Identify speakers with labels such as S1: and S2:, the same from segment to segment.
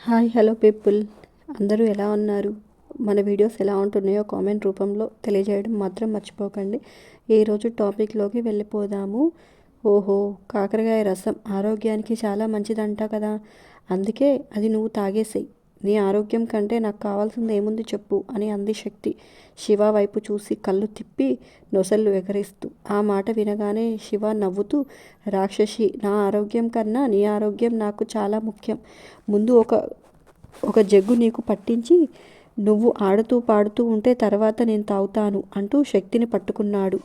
S1: Hi hello people, అందరూ ఎలా ఉన్నారు? మన వీడియోస్ ఎలా ఉంటున్నాయో కామెంట్ రూపంలో తెలియజేయడం మాత్రం మర్చిపోకండి. ఈరోజు టాపిక్లోకి వెళ్ళిపోదాము. ఓహో, కాకరకాయ రసం ఆరోగ్యానికి చాలా మంచిదంట కదా, అందుకే అది నువ్వు తాగేసేయి. నీ ఆరోగ్యం కంటే నాకు కావాల్సింది ఏముంది చెప్పు అని అంది శక్తి శివ వైపు చూసి కళ్ళు తిప్పి నొసళ్ళు ఎగరేస్తూ. ఆ మాట వినగానే శివ నవ్వుతూ, రాక్షసి, నా ఆరోగ్యం కన్నా నీ ఆరోగ్యం నాకు చాలా ముఖ్యం. ముందు ఒక జగ్గు నీకు పట్టించి నువ్వు ఆడుతూ పాడుతూ ఉంటే తర్వాత నేను తాగుతాను అంటూ శక్తిని పట్టుకున్నాడు.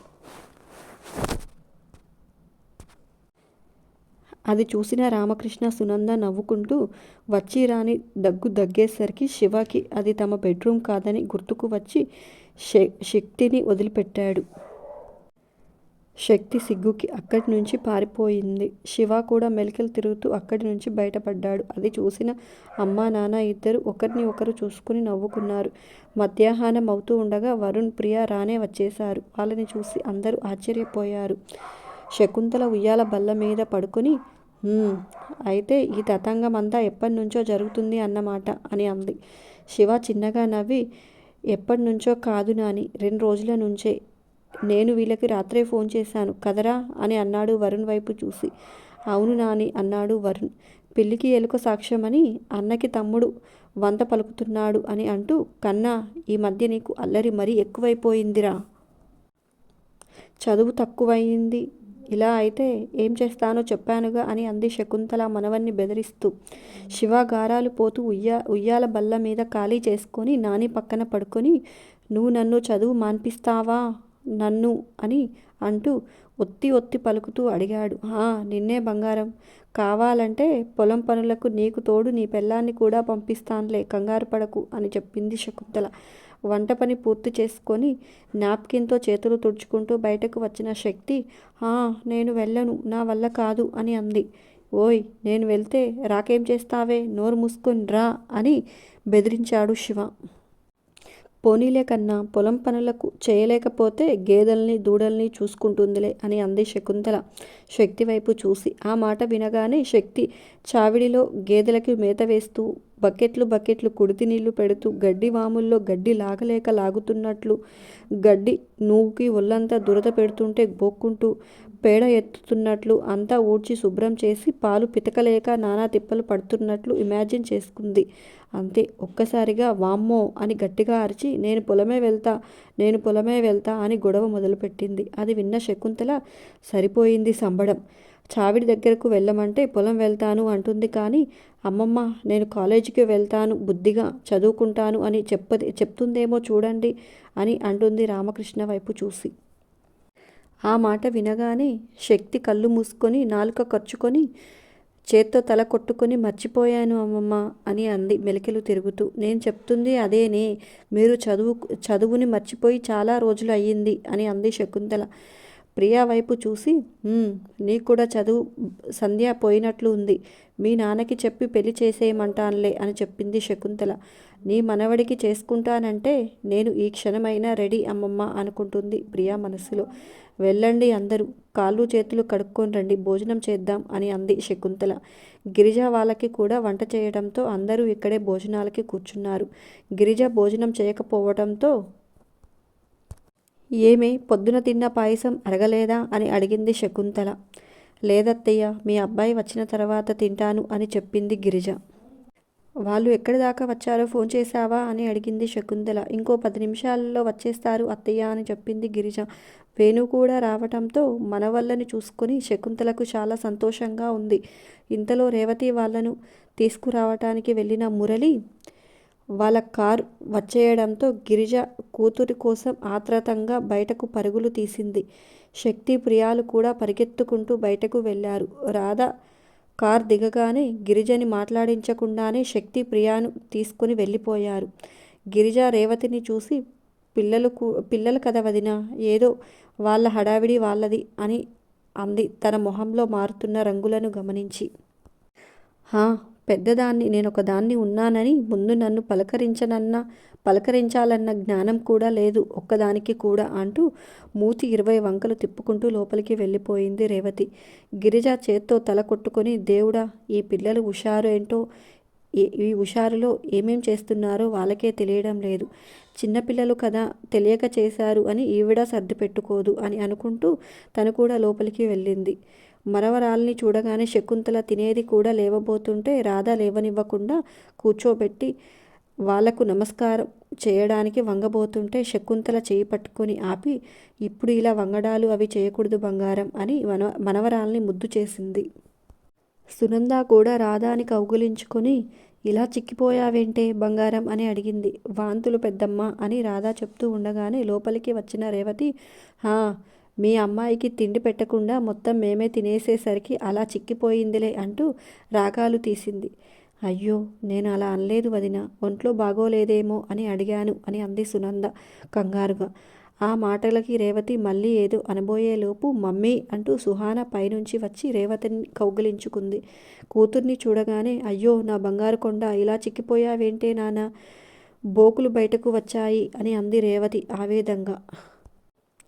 S1: అది చూసిన రామకృష్ణ సునంద నవ్వుకుంటూ వచ్చి రాని దగ్గేసరికి శివకి అది తమ బెడ్రూమ్ కాదని గుర్తుకు వచ్చి శక్తిని వదిలిపెట్టాడు. శక్తి సిగ్గుకి అక్కడి నుంచి పారిపోయింది. శివ కూడా మెలికలు తిరుగుతూ అక్కడి నుంచి బయటపడ్డాడు. అది చూసిన అమ్మా నాన్న ఇద్దరు ఒకరిని ఒకరు చూసుకుని నవ్వుకున్నారు. మధ్యాహ్నం అవుతూ ఉండగా వరుణ్, ప్రియ రానే వచ్చేశారు. వాళ్ళని చూసి అందరూ ఆశ్చర్యపోయారు. శకుంతల ఉయ్యాల బల్ల మీద పడుకుని, అయితే ఈ తతంగం అంతా ఎప్పటి నుంచో జరుగుతుంది అన్నమాట అని అంది. శివ చిన్నగా నవ్వి, ఎప్పటి నుంచో కాదు నాని, 2 రోజుల నుంచే. నేను వీళ్ళకి రాత్రే ఫోన్ చేశాను కదరా అని అన్నాడు వరుణ్ వైపు చూసి. అవును నాని అన్నాడు వరుణ్. పిల్లికి ఎలుక సాక్ష్యమని అన్నకి తమ్ముడు వంత పలుకుతున్నాడు అని అంటూ, కన్నా, ఈ మధ్య నీకు అల్లరి మరీ ఎక్కువైపోయిందిరా. చదువు తక్కువయింది. ఇలా అయితే ఏం చేస్తానో చెప్పానుగా అని అంది శకుంతల మనవన్ని బెదిరిస్తూ. శివ గారాలు పోతూ ఉయ్యాల బల్ల మీద ఖాళీ చేసుకొని నాని పక్కన పడుకొని, నువ్వు నన్ను చదువు మాన్పిస్తావా నన్ను అని అంటూ ఒత్తి పలుకుతూ అడిగాడు. నిన్నే బంగారం, కావాలంటే పొలం పనులకు నీకు తోడు నీ పెళ్ళాన్ని కూడా పంపిస్తానులే, కంగారు పడకు అని చెప్పింది శకుంతల. వంట పని పూర్తి చేసుకొని నాప్కిన్తో చేతులు తుడుచుకుంటూ బయటకు వచ్చిన శక్తి, నేను వెళ్ళను, నా వల్ల కాదు అని అంది. ఓయ్, నేను వెళ్తే రాకేం చేస్తావే, నోరు మూసుకొని రా అని బెదిరించాడు శివ. పోనీలే కన్నా, పొలం పనులకు చేయలేకపోతే గేదెల్ని దూడల్ని చూసుకుంటుందిలే అని అంది శకుంతల శక్తి వైపు చూసి. ఆ మాట వినగానే శక్తి చావిడిలో గేదెలకి మేత వేస్తూ బకెట్లు కుడితి నీళ్లు పెడుతూ గడ్డి వాముల్లో గడ్డి లాగలేక లాగుతున్నట్లు, గడ్డి నూకి ఒళ్ళంతా దురద పెడుతుంటే గోక్కుంటూ పేడ ఎత్తుతున్నట్లు, అంతా ఊడ్చి శుభ్రం చేసి పాలు పితకలేక నానా తిప్పలు పడుతున్నట్లు ఇమాజిన్ చేసుకుంది. అంతే, ఒక్కసారిగా వామ్మో అని గట్టిగా అరిచి, నేను పొలమే వెళ్తా అని గొడవ మొదలుపెట్టింది. అది విన్న శకుంతల, సరిపోయింది సంబడం. చావిడి దగ్గరకు వెళ్ళమంటే పొలం వెళ్తాను అంటుంది కానీ, అమ్మమ్మ, నేను కాలేజీకి వెళ్తాను, బుద్ధిగా చదువుకుంటాను అని చెప్తుందేమో చూడండి అని అంటుంది రామకృష్ణ వైపు చూసి. ఆ మాట వినగానే శక్తి కళ్ళు మూసుకొని నాలుక ఖర్చుకొని చేత్తో తల కొట్టుకొని, మర్చిపోయాను అమ్మమ్మ అని అంది మెలికలు తిరుగుతూ. నేను చెప్తుంది అదేనే, మీరు చదువుని మర్చిపోయి చాలా రోజులు అయ్యింది అని అంది శకుంతల ప్రియా వైపు చూసి. నీకు కూడా చదువు సంధ్య పోయినట్లు ఉంది, మీ నాన్నకి చెప్పి పెళ్లి చేసేయమంటానులే అని చెప్పింది శకుంతల. నీ మనవడికి చేసుకుంటానంటే నేను ఈ క్షణమైనా రెడీ అమ్మమ్మ అనుకుంటుంది ప్రియా మనసులో. వెళ్ళండి అందరూ, కాళ్ళు చేతులు కడుక్కొని రండి, భోజనం చేద్దాం అని అంది శకుంతల. గిరిజ వాళ్ళకి కూడా వంట చేయడంతో అందరూ ఇక్కడే భోజనాలకి కూర్చున్నారు. గిరిజ భోజనం చేయకపోవడంతో, ఏమే, పొద్దున తిన్న పాయసం అరగలేదా అని అడిగింది శకుంతల. లేదత్తయ్య, మీ అబ్బాయి వచ్చిన తర్వాత తింటాను అని చెప్పింది గిరిజ. వాళ్ళు ఎక్కడి దాకా వచ్చారో ఫోన్ చేశావా అని అడిగింది శకుంతల. ఇంకో 10 నిమిషాలలో వచ్చేస్తారు అత్తయ్య అని చెప్పింది గిరిజ. వేణు కూడా రావటంతో మనవళ్ళని చూసుకొని శకుంతలకు చాలా సంతోషంగా ఉంది. ఇంతలో రేవతి వాళ్లను తీసుకురావటానికి వెళ్ళిన మురళి వాళ్ళ కారు వచ్చేయడంతో గిరిజ కూతురి కోసం ఆత్రతంగా బయటకు పరుగులు తీసింది. శక్తి, ప్రియాలు కూడా పరిగెత్తుకుంటూ బయటకు వెళ్ళారు. రాధ కార్ దిగగానే గిరిజని మాట్లాడించకుండానే శక్తి ప్రియాను తీసుకుని వెళ్ళిపోయారు. గిరిజ రేవతిని చూసి, పిల్లలు కదా వదినా, ఏదో వాళ్ళ హడావిడి వాళ్ళది అని అంది తన మొహంలో మారుతున్న రంగులను గమనించి. పెద్దదాన్ని, నేనొకదాన్ని ఉన్నానని ముందు నన్ను పలకరించాలన్న జ్ఞానం కూడా లేదు ఒక్కదానికి కూడా అంటూ మూతి 20 వంకలు తిప్పుకుంటూ లోపలికి వెళ్ళిపోయింది రేవతి. గిరిజ చేత్తో తల కొట్టుకొని, దేవుడా, ఈ పిల్లలు హుషారు ఏంటో, ఈ హుషారులో ఏమేం చేస్తున్నారో వాళ్ళకే తెలియడం లేదు. చిన్నపిల్లలు కదా, తెలియక చేశారు అని ఈవిడ సర్ది పెట్టుకోదు అని అనుకుంటూ తను కూడా లోపలికి వెళ్ళింది. మనవరాల్ని చూడగానే శకుంతల తినేది కూడా లేవబోతుంటే రాధ లేవనివ్వకుండా కూర్చోబెట్టి వాళ్లకు నమస్కారం చేయడానికి వంగబోతుంటే శకుంతల చేయి పట్టుకొని ఆపి, ఇప్పుడు ఇలా వంగడాలు అవి చేయకూడదు బంగారం అని మనవరాల్ని ముద్దు చేసింది. సునంద కూడా రాధాని కౌగిలించుకొని, ఇలా చిక్కిపోయావేంటే బంగారం అని అడిగింది. వాంతులు పెద్దమ్మ అని రాధా చెప్తూ ఉండగానే లోపలికి వచ్చిన రేవతి, హా, మీ అమ్మాయికి తిండి పెట్టకుండా మొత్తం మేమే తినేసేసరికి అలా చిక్కిపోయిందిలే అంటూ రాగాలు తీసింది. అయ్యో, నేను అలా అనలేదు వదిన, ఒంట్లో బాగోలేదేమో అని అడిగాను అని అంది సునంద కంగారుగా. ఆ మాటలకి రేవతి మళ్ళీ ఏదో అనబోయేలోపు మమ్మీ అంటూ సుహాన పైనుంచి వచ్చి రేవతిని కౌగిలించుకుంది. కూతుర్ని చూడగానే, అయ్యో నా బంగారు కొండ, ఇలా చిక్కిపోయావేంటే నాన్న, బోకులు బయటకు వచ్చాయి అని అంది రేవతి ఆవేదంగా.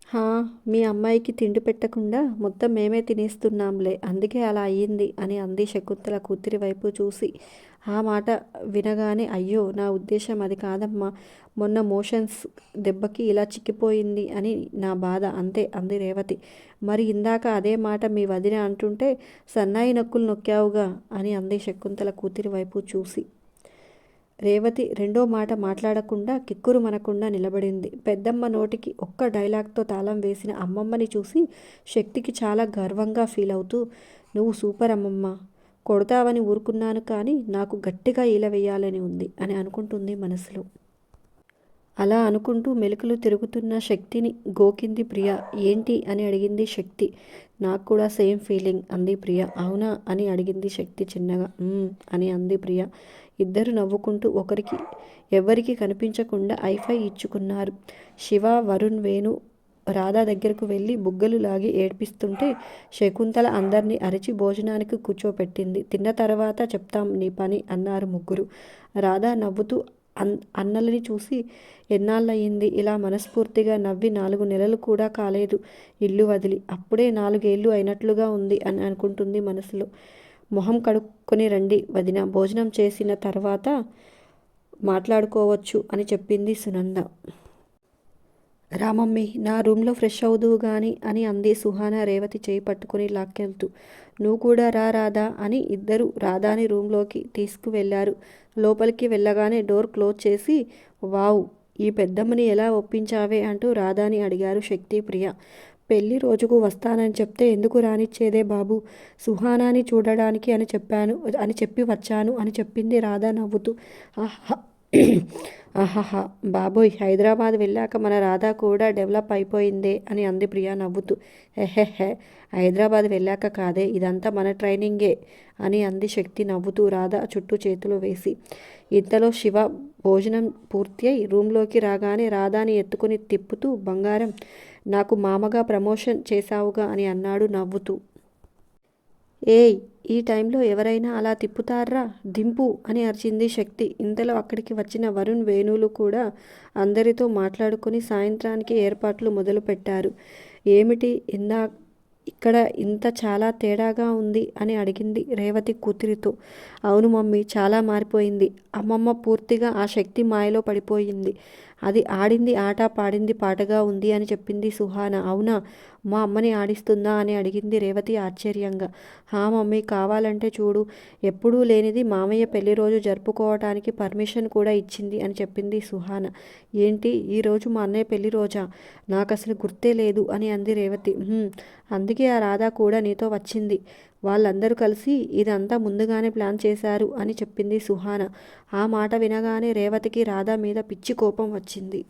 S1: హా, మీ అమ్మాయికి తిండి పెట్టకుండా మొత్తం మేమే తినేస్తున్నాంలే, అందుకే అలా అయ్యింది అని అంది శకుంతల కూతురి వైపు చూసి. ఆ మాట వినగానే, అయ్యో నా ఉద్దేశం అది కాదమ్మా, మొన్న మోషన్స్ దెబ్బకి ఇలా చిక్కిపోయింది అని నా బాధ అంతే అంది రేవతి. మరి ఇందాక అదే మాట మీ వదిన అంటుంటే సన్నాయి నొక్కులు నొక్కావుగా అని అంది శకుంతల కూతురి వైపు చూసి. రేవతి రెండో మాట మాట్లాడకుండా కిక్కురు మనకుండా నిలబడింది. పెద్దమ్మ నోటికి ఒక్క డైలాగ్తో తాళం వేసిన అమ్మమ్మని చూసి శక్తికి చాలా గర్వంగా ఫీల్ అవుతూ, నువ్వు సూపర్ అమ్మమ్మ, కొడతావని ఊరుకున్నాను కానీ నాకు గట్టిగా ఈల వేయాలని ఉంది అని అనుకుంటుంది మనసులో. అలా అనుకుంటూ మెలికలు తిరుగుతున్న శక్తిని గోకింది ప్రియ. ఏంటి అని అడిగింది శక్తి. నాకు కూడా సేమ్ ఫీలింగ్ అంది ప్రియ. అవునా అని అడిగింది శక్తి చిన్నగా. అని అంది ప్రియ. ఇద్దరు నవ్వుకుంటూ ఒకరికి ఎవరికి కనిపించకుండా ఐఫై ఇచ్చుకున్నారు. శివ, వరుణ్, వేణు రాధా దగ్గరకు వెళ్ళి బుగ్గలు లాగి ఏడ్పిస్తుంటే శకుంతల అందరినీ అరిచి భోజనానికి కూర్చోపెట్టింది. తిన్న తర్వాత చెప్తాం నీ పని అన్నారు ముగ్గురు. రాధా నవ్వుతూ అన్నలని చూసి, ఎన్నాళ్ళయింది ఇలా మనస్ఫూర్తిగా నవ్వి, 4 నెలలు కూడా కాలేదు ఇల్లు వదిలి, అప్పుడే 4 ఏళ్ళు అయినట్లుగా ఉంది అని అనుకుంటుంది మనసులో. మొహం కడుక్కొని రండి వదిన, భోజనం చేసిన తర్వాత మాట్లాడుకోవచ్చు అని చెప్పింది సునంద. రామమ్మీ, నా రూమ్లో ఫ్రెష్ అవుదువు గాని అని అంది సుహాన రేవతి చేయి పట్టుకుని లాక్కెళ్తూ. నువ్వు కూడా రా రాధా అని ఇద్దరు రాధాని రూమ్లోకి తీసుకువెళ్లారు. లోపలికి వెళ్ళగానే డోర్ క్లోజ్ చేసి, వావ్, ఈ పెద్దమ్మని ఎలా ఒప్పించావే అంటూ రాధాని అడిగారు శక్తి, ప్రియ. పెళ్లి రోజుకు వస్తానని చెప్తే ఎందుకు రానిచ్చేదే బాబు, సుహానాని చూడడానికి అని చెప్పి వచ్చాను అని చెప్పింది రాధా నవ్వుతూ. ఆహాహా, బాబోయ్, హైదరాబాద్ వెళ్ళాక మన రాధా కూడా డెవలప్ అయిపోయిందే అని అంది ప్రియ నవ్వుతూ. హెహెహె, హైదరాబాద్ వెళ్ళాక కాదే, ఇదంతా మన ట్రైనింగే అని అంది శక్తి నవ్వుతూ రాధా చుట్టూ చేతులు వేసి. ఇంతలో శివ భోజనం పూర్తి అయి రూమ్లోకి రాగానే రాధాని ఎత్తుకుని తిప్పుతూ, బంగారం, నాకు మామగా ప్రమోషన్ చేశావుగా అని అన్నాడు నవ్వుతూ. ఏయ్, ఈ టైంలో ఎవరైనా అలా తిప్పుతారా, దింపు అని అరిచింది శక్తి. ఇంతలో అక్కడికి వచ్చిన వరుణ్, వేణులు కూడా అందరితో మాట్లాడుకొని సాయంత్రానికి ఏర్పాట్లు మొదలుపెట్టారు. ఏమిటి ఇక్కడ ఇంత చాలా తేడాగా ఉంది అని అడిగింది రేవతి కూతురితో. అవును మమ్మీ, చాలా మారిపోయింది. అమ్మమ్మ పూర్తిగా ఆ శక్తి మాయలో పడిపోయింది. అది ఆడింది ఆట, పాడింది పాటగా ఉంది అని చెప్పింది సుహాన. అవునా, మా అమ్మని ఆడిస్తుందా అని అడిగింది రేవతి ఆశ్చర్యంగా. హా మమ్మీ, కావాలంటే చూడు, ఎప్పుడూ లేనిది మామయ్య పెళ్లి రోజు జరుపుకోవటానికి పర్మిషన్ కూడా ఇచ్చింది అని చెప్పింది సుహాన. ఏంటి, ఈరోజు మా అన్నయ్య పెళ్లి రోజా, నాకు అసలు గుర్తే లేదు అని అంది రేవతి. అందుకే ఆ రాధా కూడా నీతో వచ్చింది. వాళ్ళందరూ కలిసి ఇదంతా ముందుగానే ప్లాన్ చేశారు అని చెప్పింది సుహాన. ఆ మాట వినగానే రేవతికి రాధా మీద పిచ్చి కోపం వచ్చింది.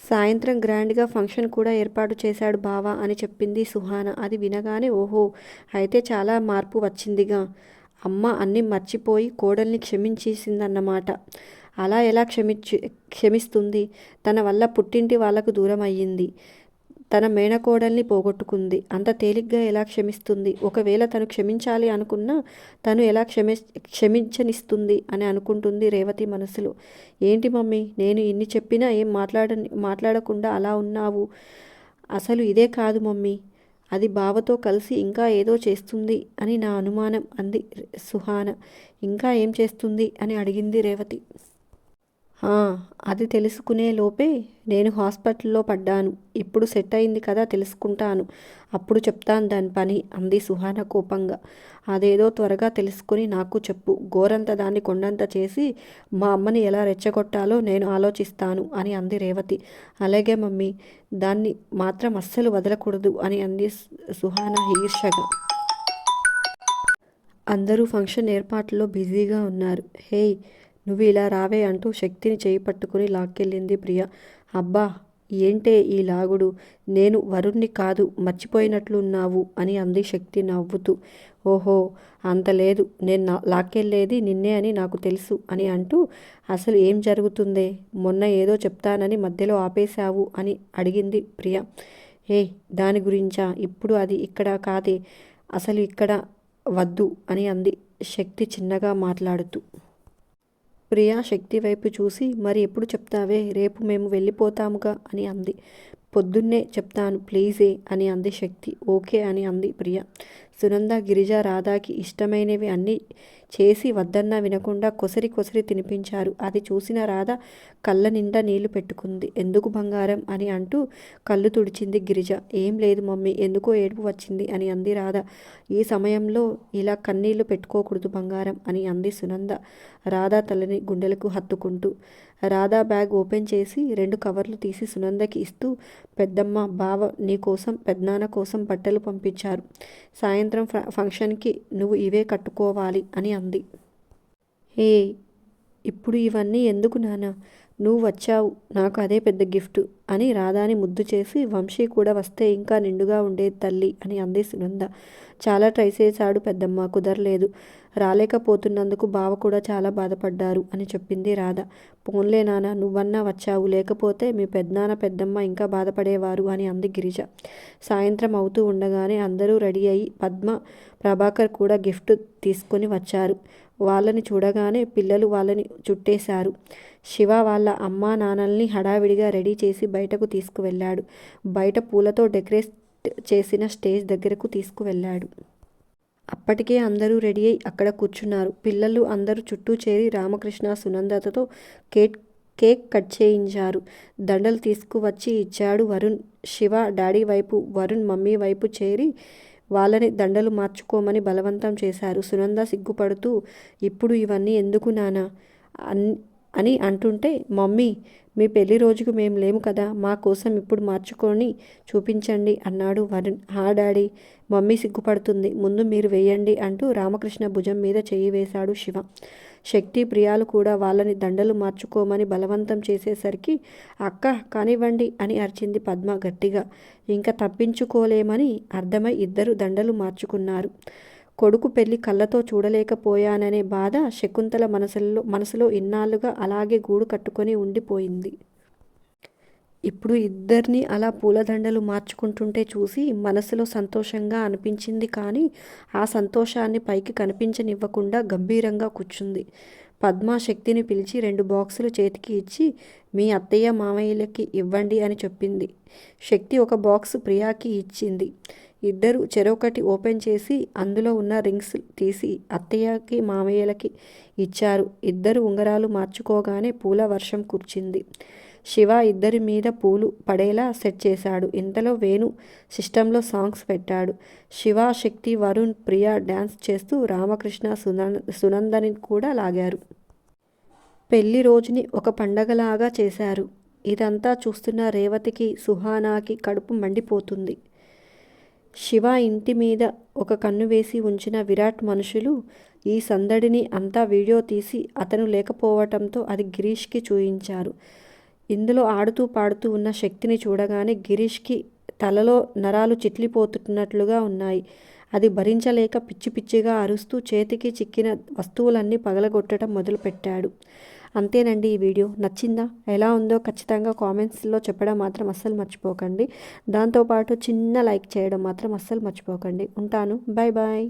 S1: సాయంత్రం గ్రాండ్గా ఫంక్షన్ కూడా ఏర్పాటు చేశాడు బావా అని చెప్పింది సుహాన. అది వినగానే, ఓహో, అయితే చాలా మార్పు వచ్చిందిగా. అమ్మ అన్నీ మర్చిపోయి కోడల్ని క్షమించేసిందన్నమాట. అలా ఎలా క్షమిస్తుంది? తన వల్ల పుట్టింటి వాళ్లకు దూరం అయ్యింది, తన మేనకోడల్ని పోగొట్టుకుంది. అంత తేలిగ్గా ఎలా క్షమిస్తుంది? ఒకవేళ తను క్షమించాలి అనుకున్నా తను ఎలా క్షమించనిస్తుంది అని అనుకుంటుంది రేవతి మనసులో. ఏంటి మమ్మీ, నేను ఇన్ని చెప్పినా ఏం మాట్లాడకుండా అలా ఉన్నావు? అసలు ఇదే కాదు మమ్మీ, అది బావతో కలిసి ఇంకా ఏదో చేస్తుంది అని నా అనుమానం అంది సుహాన. ఇంకా ఏం చేస్తుంది అని అడిగింది రేవతి. ఆ! అది తెలుసుకునే లోపే నేను హాస్పిటల్లో పడ్డాను. ఇప్పుడు సెట్ అయింది కదా తెలుసుకుంటాను. అప్పుడు చెప్తాను దాని పని అంది సుహాన కోపంగా. అదేదో త్వరగా తెలుసుకుని నాకు చెప్పు. గోరంత దాన్ని కొండంత చేసి మా అమ్మని ఎలా రెచ్చగొట్టాలో నేను ఆలోచిస్తాను అని అంది రేవతి. అలాగే మమ్మీ. దాన్ని మాత్రం అస్సలు వదలకూడదు అని అంది సుహాన ఈర్ష్యగా. అందరూ ఫంక్షన్ ఏర్పాట్లలో బిజీగా ఉన్నారు. హేయ్! నువ్వు ఇలా రావే అంటూ శక్తిని చేయి పట్టుకుని లాక్కెళ్ళింది ప్రియ. అబ్బా! ఏంటే ఈ లాగుడు? నేను వరుణ్ణి కాదు మర్చిపోయినట్లున్నావు అని అంది శక్తి నవ్వుతూ. ఓహో! అంత లేదు. నేను లాక్కెళ్ళేది నిన్నే అని నాకు తెలుసు అని అంటూ అసలు ఏం జరుగుతుందే? మొన్న ఏదో చెప్తానని మధ్యలో ఆపేశావు అని అడిగింది ప్రియ. ఏయ్! దాని గురించా? ఇప్పుడు అది ఇక్కడ కాదే. అసలు ఇక్కడ వద్దు అని అంది శక్తి చిన్నగా మాట్లాడుతూ. ప్రియా శక్తి వైపు చూసి మరి ఎప్పుడు చెప్తావే? రేపు మేము వెళ్ళిపోతాముగా అని అంది. పొద్దున్నే చెప్తాను ప్లీజే అని అంది శక్తి. ఓకే అని అంది ప్రియ. సునంద గిరిజ రాధాకి ఇష్టమైనవి అన్నీ చేసి వద్దన్నా వినకుండా కొసరి కొసరి తినిపించారు. అది చూసిన రాధ కళ్ళ నిండా నీళ్లు పెట్టుకుంది. ఎందుకు బంగారం అని అంటూ కళ్ళు తుడిచింది గిరిజ. ఏం లేదు మమ్మీ, ఎందుకో ఏడుపు వచ్చింది అని అంది రాధ. ఈ సమయంలో ఇలా కన్నీళ్లు పెట్టుకోకూడదు బంగారం అని అంది సునంద రాధ తలని గుండెలకు హత్తుకుంటూ. రాధా బ్యాగ్ ఓపెన్ చేసి 2 కవర్లు తీసి సునందకి ఇస్తూ, పెద్దమ్మ, బావ నీ కోసం పెద్దనాన్న కోసం బట్టలు పంపించారు. సాయంత్రం ఫంక్షన్కి నువ్వు ఇవే కట్టుకోవాలి అని అంది. ఏ ఇప్పుడు ఇవన్నీ ఎందుకు నాన్న? నువ్వు వచ్చావు, నాకు అదే పెద్ద గిఫ్ట్ అని రాధాని ముద్దు చేసి, వంశీ కూడా వస్తే ఇంకా నిండుగా ఉండేది తల్లి అని అంది సునంద. చాలా ట్రై చేశాడు పెద్దమ్మ, కుదరలేదు. రాలేకపోతున్నందుకు బావ కూడా చాలా బాధపడ్డారు అని చెప్పింది రాధ. పోన్లే నాన్న, నువ్వన్నా వచ్చావు, లేకపోతే మీ పెద్దనాన్న పెద్దమ్మ ఇంకా బాధపడేవారు అని అంది గిరిజ. సాయంత్రం అవుతూ ఉండగానే అందరూ రెడీ అయ్యి పద్మ, ప్రభాకర్ కూడా గిఫ్ట్ తీసుకుని వచ్చారు. వాళ్ళని చూడగానే పిల్లలు వాళ్ళని చుట్టేశారు. శివ వాళ్ళ అమ్మా నాన్నల్ని హడావిడిగా రెడీ చేసి బయటకు తీసుకువెళ్ళాడు. బయట పూలతో డెకరేట్ చేసిన స్టేజ్ దగ్గరకు తీసుకువెళ్ళాడు. అప్పటికే అందరూ రెడీ అయి అక్కడ కూర్చున్నారు. పిల్లలు అందరూ చుట్టూ చేరి రామకృష్ణ సునందతతో కేక్ కట్ చేయించారు. దండలు తీసుకువచ్చి ఇచ్చాడు వరుణ్. శివ డాడీ వైపు, వరుణ్ మమ్మీ వైపు చేరి వాళ్ళని దండలు మార్చుకోమని బలవంతం చేశారు. సునంద సిగ్గుపడుతూ, ఇప్పుడు ఇవన్నీ ఎందుకు నాన్న అని అంటుంటే, మమ్మీ మీ పెళ్లి రోజుకు మేము లేము కదా, మా కోసం ఇప్పుడు మార్చుకొని చూపించండి అన్నాడు వరుణ్. హా డాడీ, మమ్మీ సిగ్గుపడుతుంది, ముందు మీరు వేయండి అంటూ రామకృష్ణ భుజం మీద చెయ్యి వేశాడు శివ. శక్తి, ప్రియాలు కూడా వాళ్ళని దండలు మార్చుకోమని బలవంతం చేసేసరికి అక్క కానివ్వండి అని అరిచింది పద్మ గట్టిగా. ఇంకా తప్పించుకోలేమని అర్థమై ఇద్దరు దండలు మార్చుకున్నారు. కొడుకు పెళ్లి కళ్ళతో చూడలేకపోయాననే బాధ శకుంతల మనసులో ఇన్నాళ్లుగా అలాగే గూడు కట్టుకొని ఉండిపోయింది. ఇప్పుడు ఇద్దరిని అలా పూలదండలు మార్చుకుంటుంటే చూసి మనసులో సంతోషంగా అనిపించింది. కానీ ఆ సంతోషాన్ని పైకి కనిపించనివ్వకుండా గంభీరంగా కూర్చుంది. పద్మ శక్తిని పిలిచి 2 బాక్సులు చేతికి ఇచ్చి, మీ అత్తయ్య మామయ్యలకి ఇవ్వండి అని చెప్పింది. శక్తి ఒక బాక్సు ప్రియాకి ఇచ్చింది. ఇద్దరు చెరొకటి ఓపెన్ చేసి అందులో ఉన్న రింగ్స్ తీసి అత్తయ్యకి మామయ్యలకి ఇచ్చారు. ఇద్దరు ఉంగరాలు మార్చుకోగానే పూల వర్షం కురిచింది. శివ ఇద్దరి మీద పూలు పడేలా సెట్ చేశాడు. ఇంతలో వేణు సిస్టంలో సాంగ్స్ పెట్టాడు. శివ, శక్తి, వరుణ్, ప్రియ డ్యాన్స్ చేస్తూ రామకృష్ణ సునందని కూడా లాగారు. పెళ్లి రోజుని ఒక పండగలాగా చేశారు. ఇదంతా చూస్తున్న రేవతికి, సుహానాకి కడుపు మండిపోతుంది. శివ ఇంటి మీద ఒక కన్ను వేసి ఉంచిన విరాట్ మనుషులు ఈ సందడిని అంతా వీడియో తీసి అతను లేకపోవటంతో అది గిరీష్కి చూయించారు. ఇందులో ఆడుతూ పాడుతూ ఉన్న శక్తిని చూడగానే గిరీష్కి తలలో నరాలు చిట్లిపోతున్నట్లుగా ఉన్నాయి. అది భరించలేక పిచ్చి పిచ్చిగా అరుస్తూ చేతికి చిక్కిన వస్తువులన్నీ పగలగొట్టడం మొదలుపెట్టాడు. అంతేనండి ఈ వీడియో. నచ్చిందా? ఎలా ఉందో ఖచ్చితంగా కామెంట్స్లో చెప్పడం మాత్రం అస్సలు మర్చిపోకండి. దాంతోపాటు చిన్న లైక్ చేయడం మాత్రం అస్సలు మర్చిపోకండి. ఉంటాను. Bye bye.